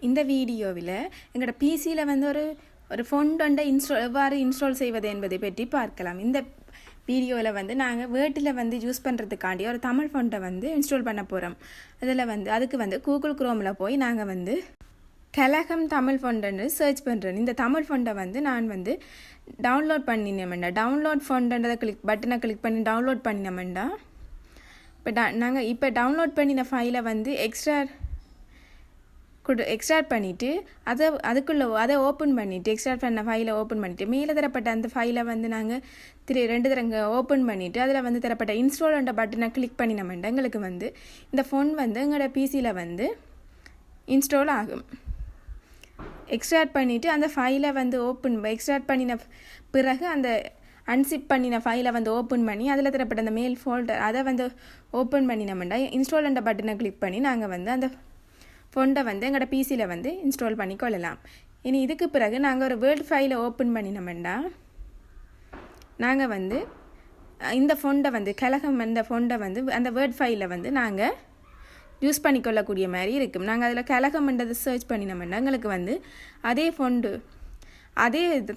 இந்த வீடியோவில் எங்களோட பிசியில் வந்து ஒரு ஃபொண்ட் எவ்வாறு இன்ஸ்டால் செய்வது என்பதை பற்றி பார்க்கலாம். இந்த வீடியோவில் வந்து நாங்கள் வேர்டில் வந்து யூஸ் பண்ணுறதுக்காண்டி ஒரு தமிழ் ஃபொண்ட்டை வந்து இன்ஸ்டால் பண்ண போகிறோம். அதுக்கு வந்து கூகுள் குரோமில் போய் நாங்கள் வந்து கலகம் தமிழ் ஃபொண்ட்டுன்னு சர்ச் பண்ணுறேன். இந்த தமிழ் ஃபொண்ட்டை வந்து நான் வந்து டவுன்லோட் பண்ணினோம்டா. டவுன்லோட் ஃபொண்ட்டுன்றதை பட்டனை கிளிக் பண்ணி டவுன்லோட் பண்ணினோம்டா. நாங்கள் இப்போ டவுன்லோட் பண்ணின ஃபைலை வந்து எக்ஸ்ட்ராக்ட் பண்ணிவிட்டு அதை ஓப்பன் பண்ணிவிட்டு எக்ஸ்ட்ராக்ட் பண்ண ஃபைலை ஓப்பன் பண்ணிவிட்டு மேலே தரப்பட்ட அந்த ஃபைலை வந்து நாங்கள் ரெண்டு தரங்க ஓப்பன் பண்ணிவிட்டு அதில் வந்து தரப்பட்ட இன்ஸ்டால்ன்ற பட்டனை கிளிக் பண்ணினோம்டா எங்களுக்கு வந்து இந்த ஃபோன் வந்து எங்களோட பிசியில் வந்து இன்ஸ்டால் ஆகும். எக்ஸ்ட்ராக்ட் பண்ணிவிட்டு அந்த ஃபைலை வந்து எக்ஸ்ட்ராக்ட் பண்ணின பிறகு அந்த அன்சிப் பண்ணின ஃபைலை வந்து ஓப்பன் பண்ணி அதில் தரப்பட்ட அந்த மெயில் ஃபோல்டர் அதை வந்து ஓப்பன் பண்ணினோம்டா இன்ஸ்டால்ன்ற பட்டனை கிளிக் பண்ணி நாங்கள் வந்து அந்த ஃபோண்டை வந்து எங்களோட பிசியில் வந்து இன்ஸ்டால் பண்ணி கொள்ளலாம். இனி இதுக்கு பிறகு நாங்கள் ஒரு வேர்ட் ஃபைலை ஓப்பன் பண்ணினோம்டா நாங்கள் வந்து இந்த ஃபோண்டை வந்து கலகம் அந்த ஃபோண்டை வந்து அந்த வேர்ட் ஃபைலில் வந்து நாங்கள் யூஸ் பண்ணிக்கொள்ளக்கூடிய மாதிரி இருக்கும். நாங்கள் அதில் கலகம்ன்றதை சர்ச் பண்ணினோம்னா எங்களுக்கு வந்து அதே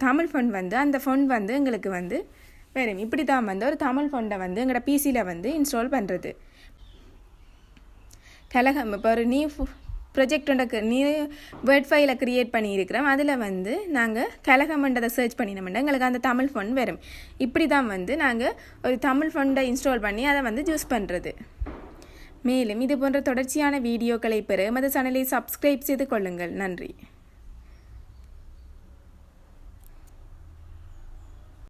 தமிழ் ஃபோன் வந்து அந்த ஃபோன் வந்து எங்களுக்கு வந்து வரும். இப்படி தான் வந்து ஒரு தமிழ் ஃபோண்டை வந்து எங்களோட பிசியில் வந்து இன்ஸ்டால் பண்ணுறது. கலகம் இப்போ ஒரு நியூ வேர்ட் ஃபைலை க்ரியேட் பண்ணியிருக்கிறோம். அதில் வந்து நாங்கள் கலகம்ன்றதை சர்ச் பண்ணினோம்னா எங்களுக்கு அந்த தமிழ் ஃபோன் வரும். இப்படி தான் வந்து நாங்கள் ஒரு தமிழ் ஃபோண்டை இன்ஸ்டால் பண்ணி அதை வந்து யூஸ் பண்ணுறது. மேலும் இது போன்ற தொடர்ச்சியான வீடியோக்களை பெற எமது சேனலை சப்ஸ்கிரைப் செய்து கொள்ளுங்கள். நன்றி.